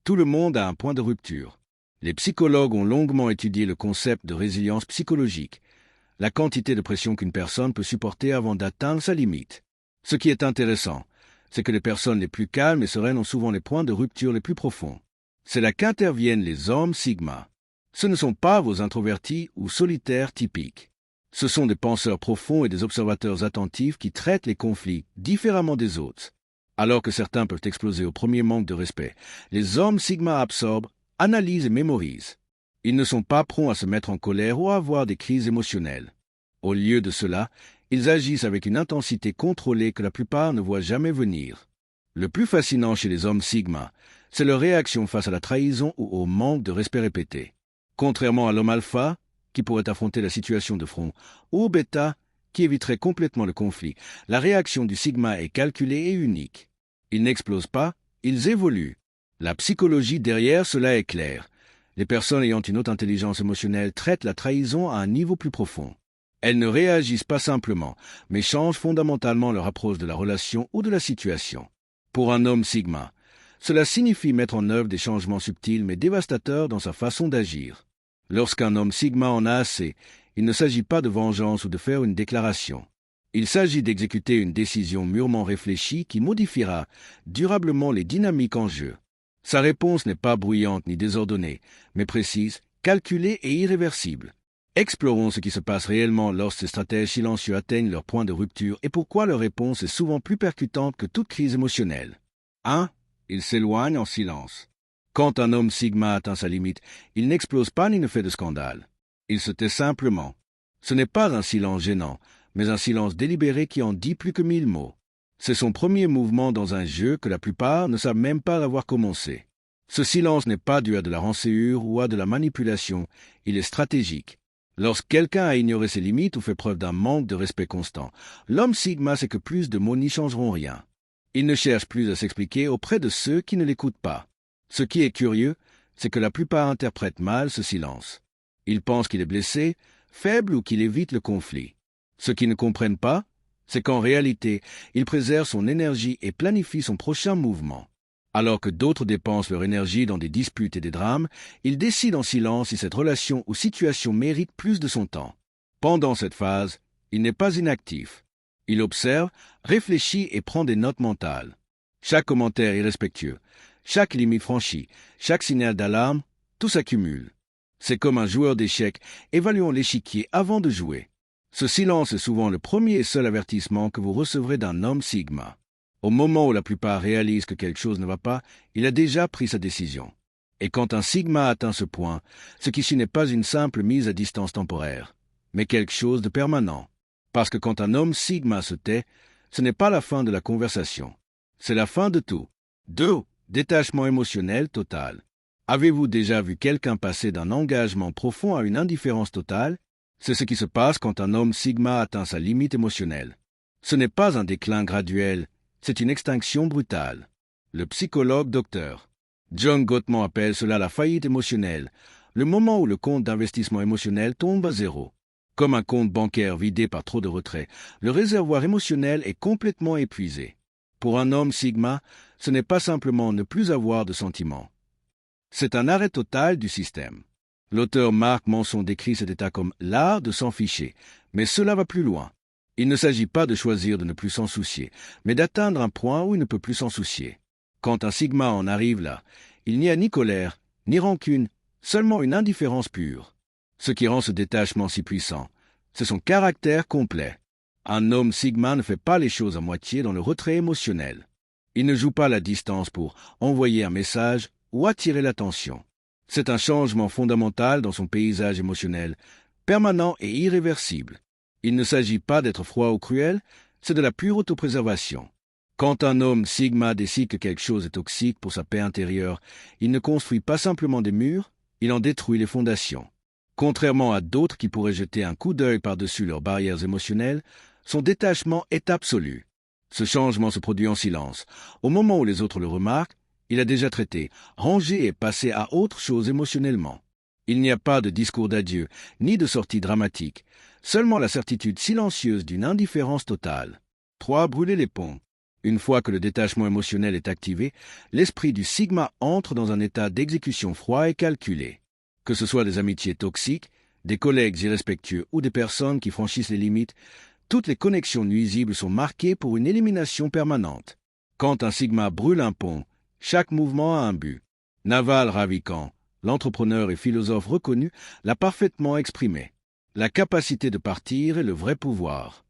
Tout le monde a un point de rupture. Les psychologues ont longuement étudié le concept de résilience psychologique, la quantité de pression qu'une personne peut supporter avant d'atteindre sa limite. Ce qui est intéressant, c'est que les personnes les plus calmes et sereines ont souvent les points de rupture les plus profonds. C'est là qu'interviennent les hommes sigma. Ce ne sont pas vos introvertis ou solitaires typiques. Ce sont des penseurs profonds et des observateurs attentifs qui traitent les conflits différemment des autres. Alors que certains peuvent exploser au premier manque de respect, les hommes sigma absorbent, analysent et mémorisent. Ils ne sont pas prompts à se mettre en colère ou à avoir des crises émotionnelles. Au lieu de cela, ils agissent avec une intensité contrôlée que la plupart ne voient jamais venir. Le plus fascinant chez les hommes sigma, c'est leur réaction face à la trahison ou au manque de respect répété. Contrairement à l'homme alpha, qui pourrait affronter la situation de front, ou au bêta, qui éviterait complètement le conflit, la réaction du sigma est calculée et unique. Ils n'explosent pas, ils évoluent. La psychologie derrière cela est claire. Les personnes ayant une haute intelligence émotionnelle traitent la trahison à un niveau plus profond. Elles ne réagissent pas simplement, mais changent fondamentalement leur approche de la relation ou de la situation. Pour un homme sigma, cela signifie mettre en œuvre des changements subtils mais dévastateurs dans sa façon d'agir. Lorsqu'un homme sigma en a assez, il ne s'agit pas de vengeance ou de faire une déclaration. Il s'agit d'exécuter une décision mûrement réfléchie qui modifiera durablement les dynamiques en jeu. Sa réponse n'est pas bruyante ni désordonnée, mais précise, calculée et irréversible. Explorons ce qui se passe réellement lorsque ces stratèges silencieux atteignent leur point de rupture et pourquoi leur réponse est souvent plus percutante que toute crise émotionnelle. 1. Il s'éloigne en silence. Quand un homme sigma atteint sa limite, il n'explose pas ni ne fait de scandale. Il se tait simplement. Ce n'est pas un silence gênant, mais un silence délibéré qui en dit plus que 1000 mots. C'est son premier mouvement dans un jeu que la plupart ne savent même pas avoir commencé. Ce silence n'est pas dû à de la rancœur ou à de la manipulation, il est stratégique. Lorsque quelqu'un a ignoré ses limites ou fait preuve d'un manque de respect constant, l'homme sigma sait que plus de mots n'y changeront rien. Il ne cherche plus à s'expliquer auprès de ceux qui ne l'écoutent pas. Ce qui est curieux, c'est que la plupart interprètent mal ce silence. Ils pensent qu'il est blessé, faible ou qu'il évite le conflit. Ce qu'ils ne comprennent pas, c'est qu'en réalité, il préserve son énergie et planifie son prochain mouvement. Alors que d'autres dépensent leur énergie dans des disputes et des drames, il décide en silence si cette relation ou situation mérite plus de son temps. Pendant cette phase, il n'est pas inactif. Il observe, réfléchit et prend des notes mentales. Chaque commentaire irrespectueux, chaque limite franchie, chaque signal d'alarme, tout s'accumule. C'est comme un joueur d'échecs évaluant l'échiquier avant de jouer. Ce silence est souvent le premier et seul avertissement que vous recevrez d'un homme sigma. Au moment où la plupart réalisent que quelque chose ne va pas, il a déjà pris sa décision. Et quand un sigma atteint ce point, ce qui n'est pas une simple mise à distance temporaire, mais quelque chose de permanent. Parce que quand un homme sigma se tait, ce n'est pas la fin de la conversation. C'est la fin de tout. 2. Détachement émotionnel total. Avez-vous déjà vu quelqu'un passer d'un engagement profond à une indifférence totale? C'est ce qui se passe quand un homme sigma atteint sa limite émotionnelle. Ce n'est pas un déclin graduel, c'est une extinction brutale. Le psychologue Dr. John Gottman appelle cela la faillite émotionnelle, le moment où le compte d'investissement émotionnel tombe à zéro. Comme un compte bancaire vidé par trop de retraits, le réservoir émotionnel est complètement épuisé. Pour un homme sigma, ce n'est pas simplement ne plus avoir de sentiments. C'est un arrêt total du système. L'auteur Marc Manson décrit cet état comme l'art de s'en ficher, mais cela va plus loin. Il ne s'agit pas de choisir de ne plus s'en soucier, mais d'atteindre un point où il ne peut plus s'en soucier. Quand un sigma en arrive là, il n'y a ni colère, ni rancune, seulement une indifférence pure. Ce qui rend ce détachement si puissant, c'est son caractère complet. Un homme sigma ne fait pas les choses à moitié dans le retrait émotionnel. Il ne joue pas la distance pour envoyer un message ou attirer l'attention. C'est un changement fondamental dans son paysage émotionnel, permanent et irréversible. Il ne s'agit pas d'être froid ou cruel, c'est de la pure autopréservation. Quand un homme sigma décide que quelque chose est toxique pour sa paix intérieure, il ne construit pas simplement des murs, il en détruit les fondations. Contrairement à d'autres qui pourraient jeter un coup d'œil par-dessus leurs barrières émotionnelles, son détachement est absolu. Ce changement se produit en silence. Au moment où les autres le remarquent, il a déjà traité, rangé et passé à autre chose émotionnellement. Il n'y a pas de discours d'adieu, ni de sortie dramatique, seulement la certitude silencieuse d'une indifférence totale. 3. Brûler les ponts. Une fois que le détachement émotionnel est activé, l'esprit du sigma entre dans un état d'exécution froid et calculé. Que ce soit des amitiés toxiques, des collègues irrespectueux ou des personnes qui franchissent les limites, toutes les connexions nuisibles sont marquées pour une élimination permanente. Quand un sigma brûle un pont, chaque mouvement a un but. Naval Ravikant, l'entrepreneur et philosophe reconnu, l'a parfaitement exprimé. La capacité de partir est le vrai pouvoir.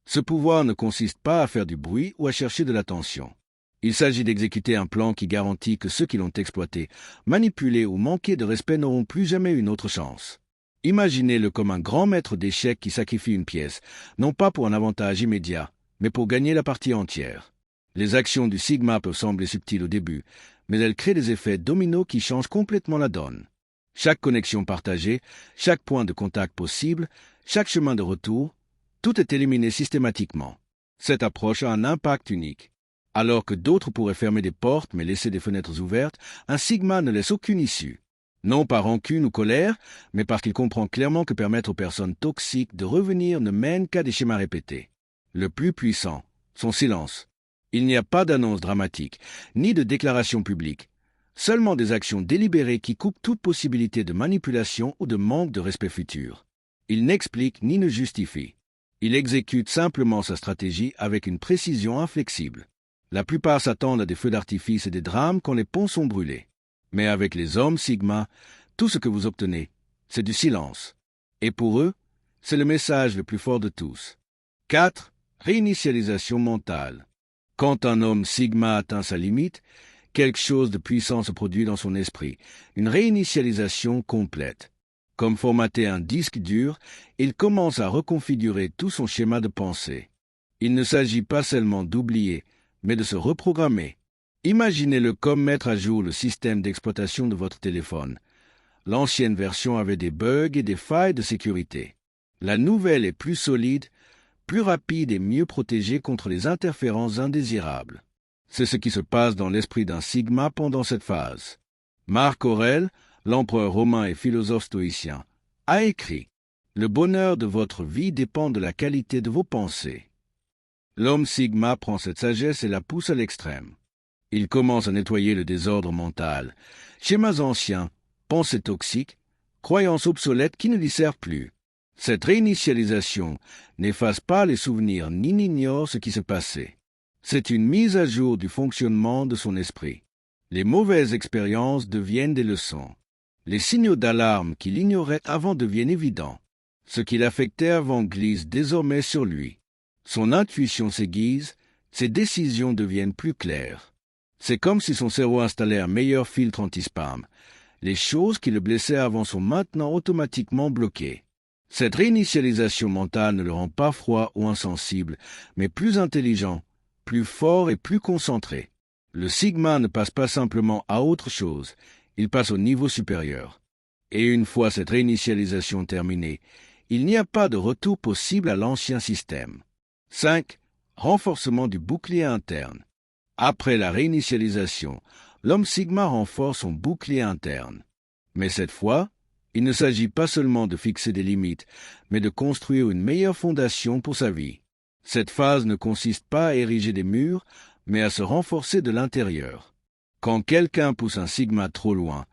Ce pouvoir ne consiste pas à faire du bruit ou à chercher de l'attention. Il s'agit d'exécuter un plan qui garantit que ceux qui l'ont exploité, manipulé ou manqué de respect n'auront plus jamais une autre chance. Imaginez-le comme un grand maître d'échecs qui sacrifie une pièce, non pas pour un avantage immédiat, mais pour gagner la partie entière. Les actions du sigma peuvent sembler subtiles au début, mais elles créent des effets dominos qui changent complètement la donne. Chaque connexion partagée, chaque point de contact possible, chaque chemin de retour, tout est éliminé systématiquement. Cette approche a un impact unique. Alors que d'autres pourraient fermer des portes mais laisser des fenêtres ouvertes, un sigma ne laisse aucune issue. Non par rancune ou colère, mais parce qu'il comprend clairement que permettre aux personnes toxiques de revenir ne mène qu'à des schémas répétés. Le plus puissant, son silence. Il n'y a pas d'annonce dramatique, ni de déclaration publique. Seulement des actions délibérées qui coupent toute possibilité de manipulation ou de manque de respect futur. Il n'explique ni ne justifie. Il exécute simplement sa stratégie avec une précision inflexible. La plupart s'attendent à des feux d'artifice et des drames quand les ponts sont brûlés. Mais avec les hommes Sigma, tout ce que vous obtenez, c'est du silence. Et pour eux, c'est le message le plus fort de tous. 4. Réinitialisation mentale. Quand un homme Sigma atteint sa limite, quelque chose de puissant se produit dans son esprit, une réinitialisation complète. Comme formater un disque dur, il commence à reconfigurer tout son schéma de pensée. Il ne s'agit pas seulement d'oublier, mais de se reprogrammer. Imaginez-le comme mettre à jour le système d'exploitation de votre téléphone. L'ancienne version avait des bugs et des failles de sécurité. La nouvelle est plus solide, plus rapide et mieux protégée contre les interférences indésirables. C'est ce qui se passe dans l'esprit d'un Sigma pendant cette phase. Marc Aurèle, l'empereur romain et philosophe stoïcien, a écrit « Le bonheur de votre vie dépend de la qualité de vos pensées ». L'homme Sigma prend cette sagesse et la pousse à l'extrême. Il commence à nettoyer le désordre mental, schémas anciens, pensées toxiques, croyances obsolètes qui ne lui servent plus. Cette réinitialisation n'efface pas les souvenirs ni n'ignore ce qui se passait. C'est une mise à jour du fonctionnement de son esprit. Les mauvaises expériences deviennent des leçons. Les signaux d'alarme qu'il ignorait avant deviennent évidents. Ce qui l'affectait avant glisse désormais sur lui. Son intuition s'aiguise, ses décisions deviennent plus claires. C'est comme si son cerveau installait un meilleur filtre anti-spam. Les choses qui le blessaient avant sont maintenant automatiquement bloquées. Cette réinitialisation mentale ne le rend pas froid ou insensible, mais plus intelligent, plus fort et plus concentré. Le Sigma ne passe pas simplement à autre chose, il passe au niveau supérieur. Et une fois cette réinitialisation terminée, il n'y a pas de retour possible à l'ancien système. 5. Renforcement du bouclier interne. Après la réinitialisation, l'homme Sigma renforce son bouclier interne. Mais cette fois, il ne s'agit pas seulement de fixer des limites, mais de construire une meilleure fondation pour sa vie. Cette phase ne consiste pas à ériger des murs, mais à se renforcer de l'intérieur. Quand quelqu'un pousse un Sigma trop loin,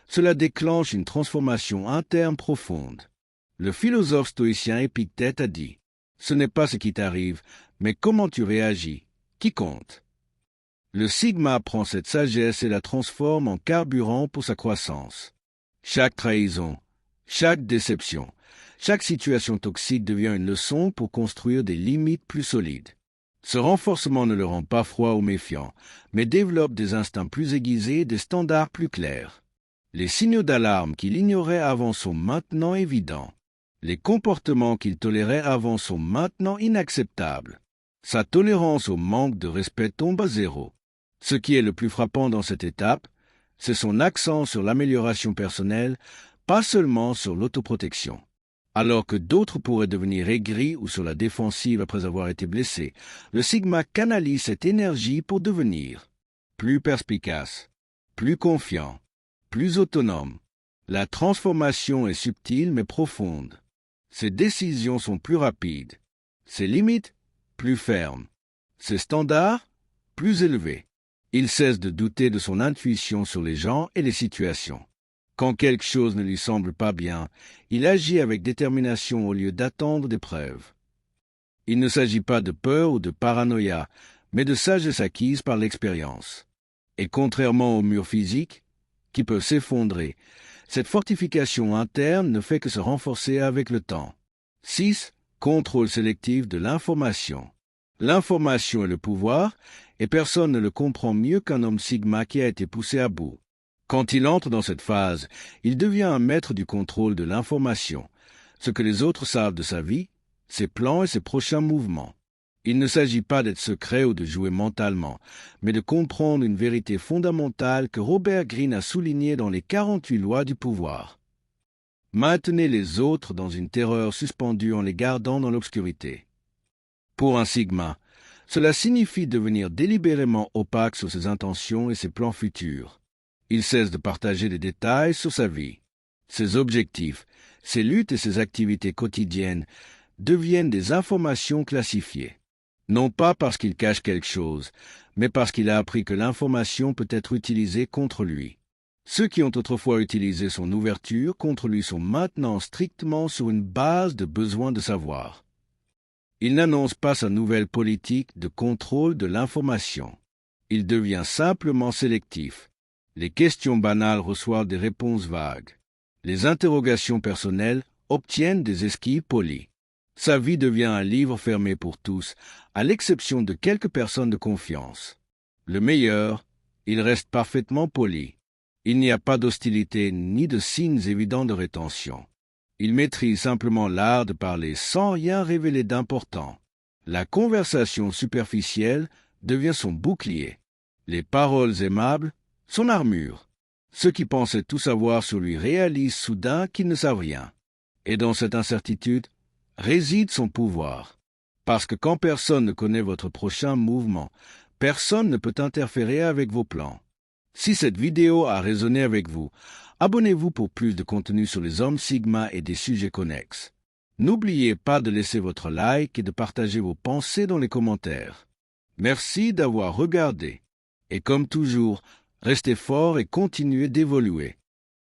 cela déclenche une transformation interne profonde. Le philosophe stoïcien Épictète a dit « Ce n'est pas ce qui t'arrive, mais comment tu réagis, qui compte ». Le Sigma prend cette sagesse et la transforme en carburant pour sa croissance. Chaque trahison, chaque déception, chaque situation toxique devient une leçon pour construire des limites plus solides. Ce renforcement ne le rend pas froid ou méfiant, mais développe des instincts plus aiguisés et des standards plus clairs. Les signaux d'alarme qu'il ignorait avant sont maintenant évidents. Les comportements qu'il tolérait avant sont maintenant inacceptables. Sa tolérance au manque de respect tombe à zéro. Ce qui est le plus frappant dans cette étape, c'est son accent sur l'amélioration personnelle, pas seulement sur l'autoprotection. Alors que d'autres pourraient devenir aigris ou sur la défensive après avoir été blessés, le Sigma canalise cette énergie pour devenir plus perspicace, plus confiant, plus autonome. La transformation est subtile mais profonde. Ses décisions sont plus rapides, ses limites plus fermes, Ses standards, plus élevés. Il cesse de douter de son intuition sur les gens et les situations. Quand quelque chose ne lui semble pas bien, il agit avec détermination au lieu d'attendre des preuves. Il ne s'agit pas de peur ou de paranoïa, mais de sagesse acquise par l'expérience. Et contrairement au mur physique, qui peut s'effondrer, cette fortification interne ne fait que se renforcer avec le temps. 6. Contrôle sélectif de l'information. L'information est le pouvoir, et personne ne le comprend mieux qu'un homme sigma qui a été poussé à bout. Quand il entre dans cette phase, il devient un maître du contrôle de l'information, ce que les autres savent de sa vie, ses plans et ses prochains mouvements. Il ne s'agit pas d'être secret ou de jouer mentalement, mais de comprendre une vérité fondamentale que Robert Greene a soulignée dans les 48 lois du pouvoir. Maintenez les autres dans une terreur suspendue en les gardant dans l'obscurité. Pour un sigma, cela signifie devenir délibérément opaque sur ses intentions et ses plans futurs. Il cesse de partager des détails sur sa vie. Ses objectifs, ses luttes et ses activités quotidiennes deviennent des informations classifiées. Non pas parce qu'il cache quelque chose, mais parce qu'il a appris que l'information peut être utilisée contre lui. Ceux qui ont autrefois utilisé son ouverture contre lui sont maintenant strictement sur une base de besoin de savoir. Il n'annonce pas sa nouvelle politique de contrôle de l'information. Il devient simplement sélectif. Les questions banales reçoivent des réponses vagues. Les interrogations personnelles obtiennent des esquives polies. Sa vie devient un livre fermé pour tous, à l'exception de quelques personnes de confiance. Le meilleur, il reste parfaitement poli. Il n'y a pas d'hostilité ni de signes évidents de rétention. Il maîtrise simplement l'art de parler sans rien révéler d'important. La conversation superficielle devient son bouclier. Les paroles aimables, son armure. Ceux qui pensaient tout savoir sur lui réalisent soudain qu'ils ne savent rien. Et dans cette incertitude réside son pouvoir. Parce que quand personne ne connaît votre prochain mouvement, personne ne peut interférer avec vos plans. Si cette vidéo a résonné avec vous, abonnez-vous pour plus de contenu sur les hommes sigma et des sujets connexes. N'oubliez pas de laisser votre like et de partager vos pensées dans les commentaires. Merci d'avoir regardé. Et comme toujours, restez fort et continuez d'évoluer.